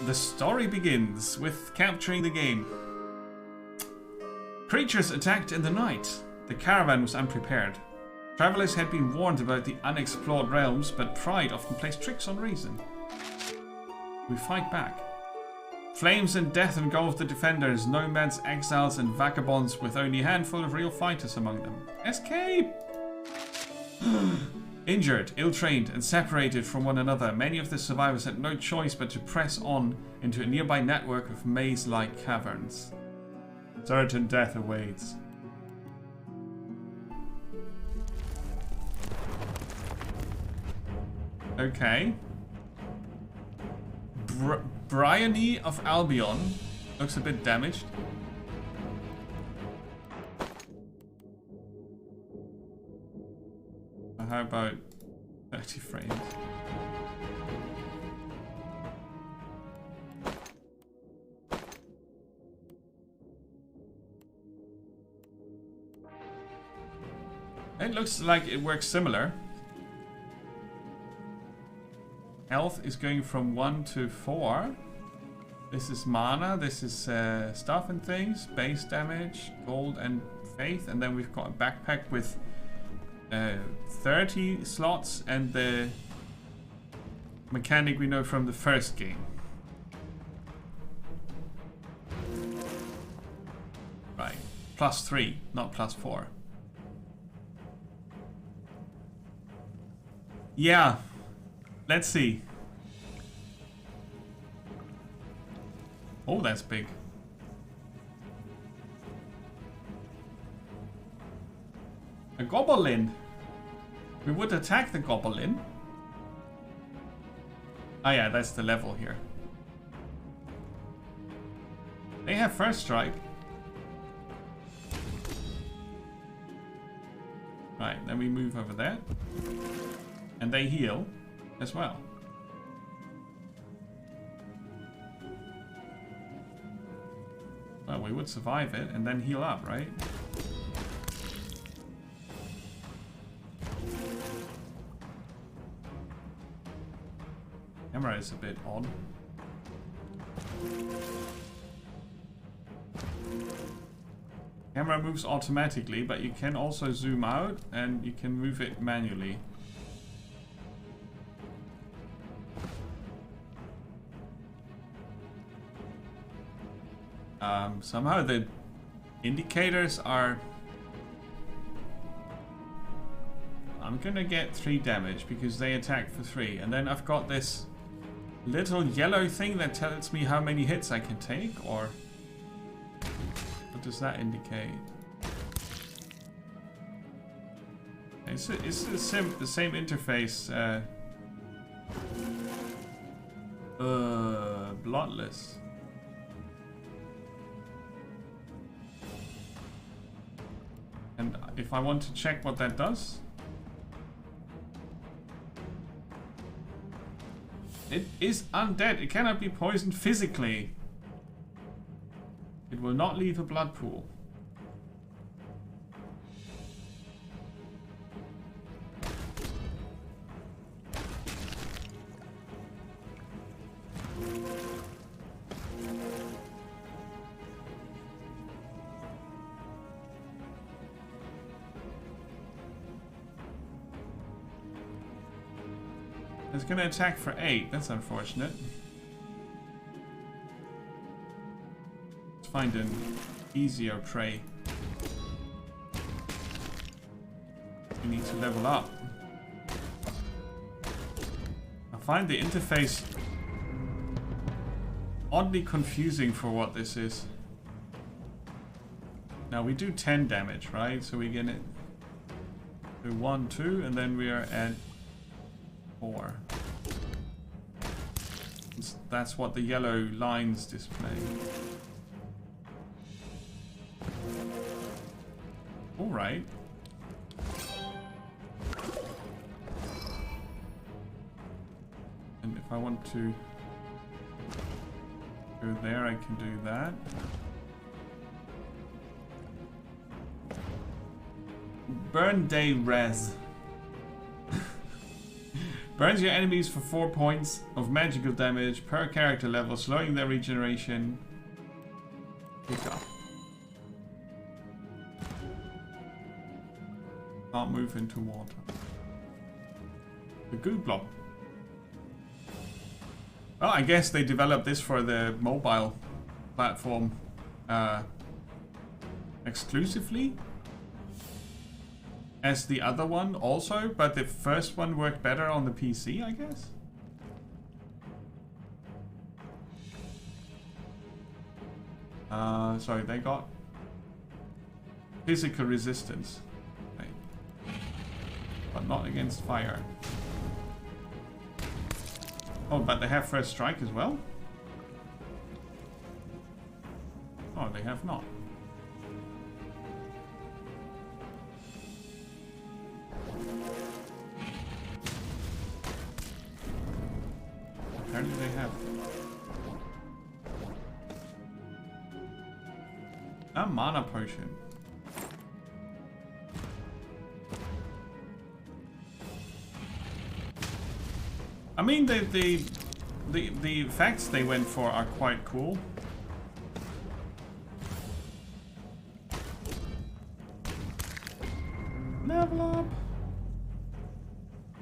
The story begins with capturing the game. Creatures attacked in the night. The caravan was unprepared. Travelers had been warned about the unexplored realms, but pride often plays tricks on reason. We fight back. Flames and death engulf the defenders, nomads, exiles, and vagabonds with only a handful of real fighters among them. Escape! Injured, ill-trained, and separated from one another, many of the survivors had no choice but to press on into a nearby network of maze-like caverns. Certain death awaits. Okay. Bryony of Albion looks a bit damaged. How about 30 frames? It looks like it works similar. Health is going from 1 to 4. This is mana, this is stuff and things, base damage, gold and faith, and then we've got a backpack with 30 slots and the mechanic we know from the first game. Right, +3, not +4. Yeah, let's see. Oh, that's big. A goblin. We would attack the goblin. Ah, yeah, that's the level here. They have first strike. Right, then we move over there. And they heal as well. Well, we would survive it and then heal up, right? Camera is a bit odd. Camera moves automatically, but you can also zoom out and you can move it manually. Somehow the indicators are... I'm gonna get 3 damage because they attack for 3. And then I've got this little yellow thing that tells me how many hits I can take, or... What does that indicate? It's the same interface. Bloodless. And if I want to check what that does... It is undead. It cannot be poisoned physically. It will not leave a blood pool. It's gonna attack for 8. That's unfortunate. Let's find an easier prey. We need to level up. I find the interface oddly confusing for what this is. Now we do 10 damage, right? So we're gonna do 1, 2, and then we are at 4. That's what the yellow lines display. Alright. And if I want to go there, I can do that. Burn Day Res. Burns your enemies for 4 points of magical damage per character level, slowing their regeneration. Pick up. Can't move into water. The goo blob. Well, I guess they developed this for the mobile platform exclusively. As the other one also, but the first one worked better on the PC, I guess. Sorry, they got physical resistance. Okay. But not against fire. Oh, but they have first strike as well? Oh, they have not. Apparently they have. A mana potion. I mean, the effects they went for are quite cool. Level up.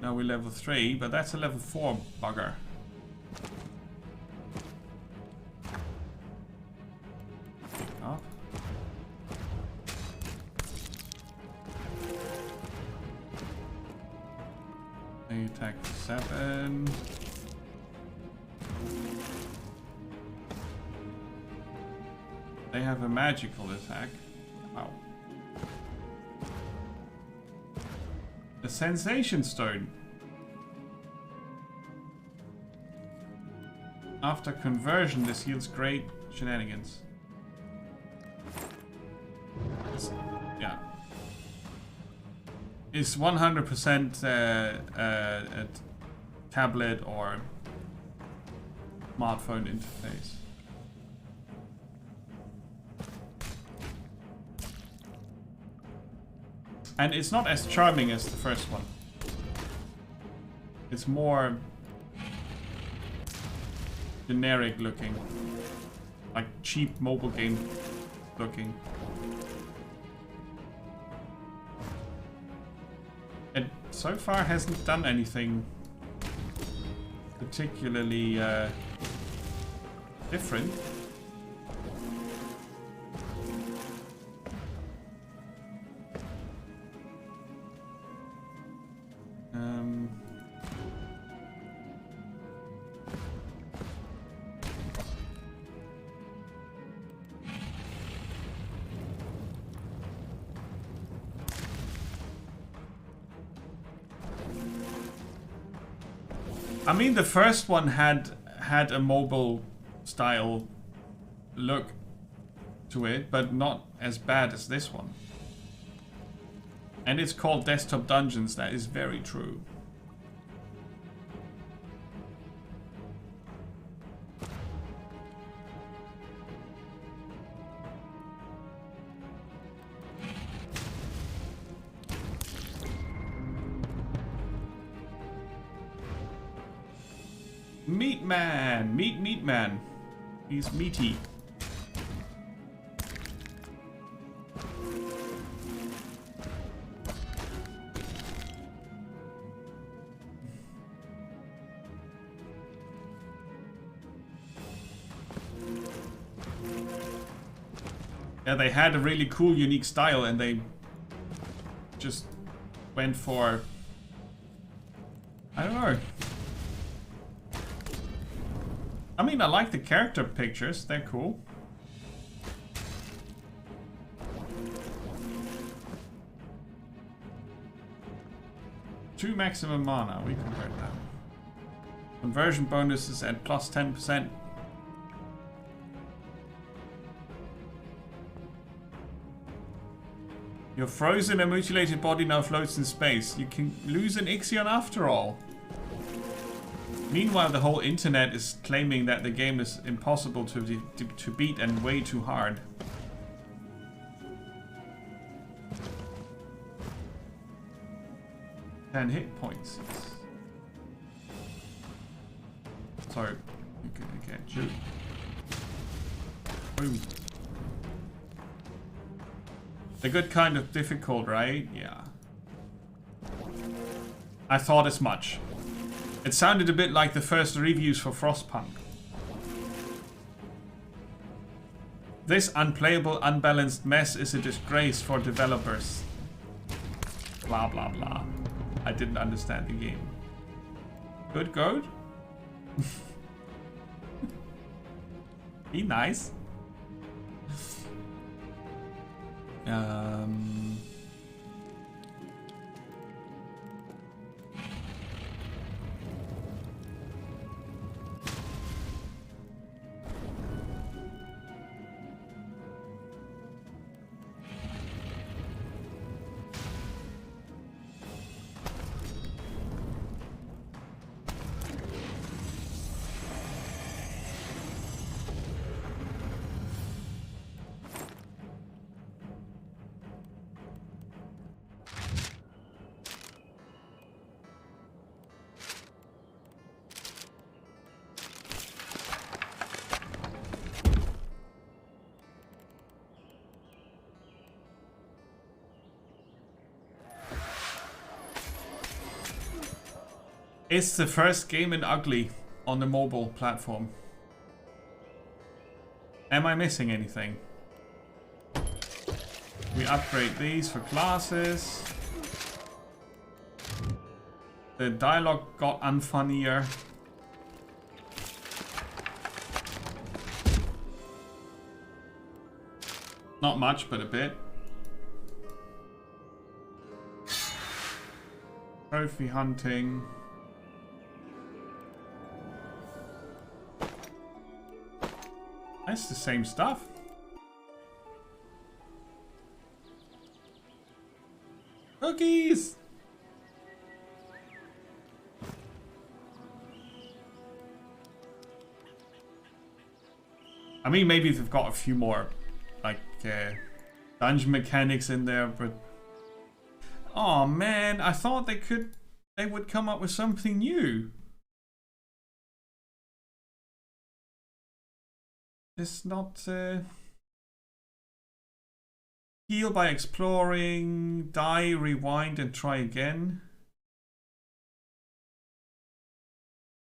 Now we're level 3, but that's a level 4 bugger. Pick up. They attack 7. They have a magical attack. Wow. A sensation stone. After conversion, this yields great shenanigans. Yeah. It's 100% a tablet or smartphone interface. And it's not as charming as the first one. It's more generic looking. Like cheap mobile game looking. It so far hasn't done anything particularly different. I mean, the first one had a mobile style look to it, but not as bad as this one. And it's called Desktop Dungeons. That is very true. Meat Man! Meat Man. He's meaty. Yeah, they had a really cool, unique style, and they just went for... I don't know. I mean, I like the character pictures. They're cool. Two maximum mana. We convert that. Conversion bonuses at plus 10%. Your frozen and mutilated body now floats in space. You can lose an Ixion after all. Meanwhile, the whole internet is claiming that the game is impossible to beat and way too hard. And hit points. so you can get you. Boom. The good kind of difficult, right? Yeah. I thought as much. It sounded a bit like the first reviews for Frostpunk. This unplayable, unbalanced mess is a disgrace for developers. Blah, blah, blah. I didn't understand the game. Good goat? Be nice. It's the first game in Ugly on the mobile platform. Am I missing anything? We upgrade these for classes. The dialogue got unfunnier. Not much, but a bit. Trophy hunting. That's the same stuff. Cookies! I mean, maybe they've got a few more, like, dungeon mechanics in there, but... Oh man, I thought they would come up with something new. It's not heal by exploring, die, rewind, and try again.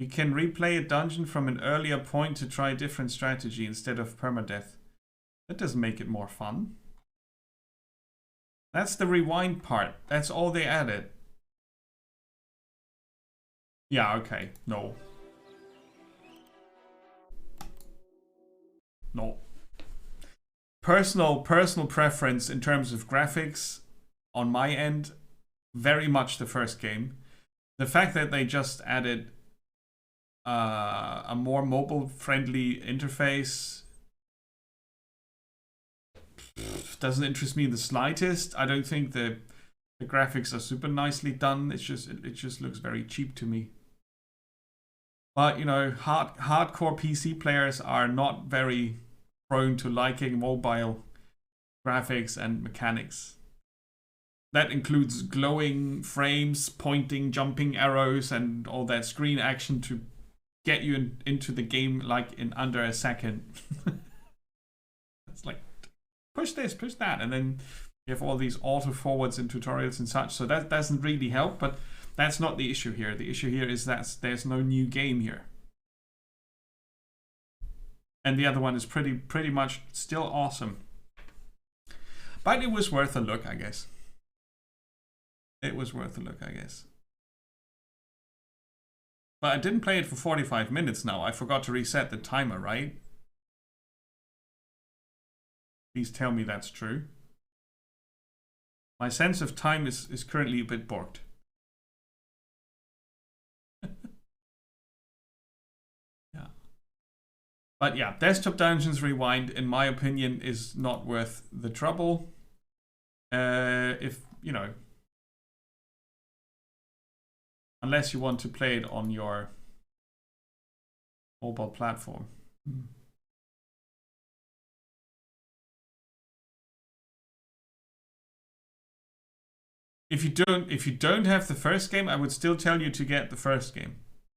You can replay a dungeon from an earlier point to try a different strategy instead of permadeath. That doesn't make it more fun. That's the rewind part. That's all they added. Yeah, okay. No. No. Personal preference in terms of graphics on my end, very much the first game. The fact that they just added a more mobile friendly interface doesn't interest me in the slightest. I don't think the graphics are super nicely done. It just looks very cheap to me. But, you know, hardcore PC players are not very prone to liking mobile graphics and mechanics. That includes glowing frames, pointing, jumping arrows, and all that screen action to get you into the game like in under a second. It's like, push this, push that, and then you have all these auto forwards and tutorials and such. So that doesn't really help, but that's not the issue here. The issue here is that there's no new game here. And the other one is pretty much still awesome. But it was worth a look, I guess. It was worth a look, I guess. But I didn't play it for 45 minutes now. I forgot to reset the timer, right? Please tell me that's true. My sense of time is currently a bit borked. Yeah. But yeah, Desktop Dungeons Rewind, in my opinion, is not worth the trouble. If, you know, unless you want to play it on your mobile platform. If you don't have the first game, I would still tell you to get the first game.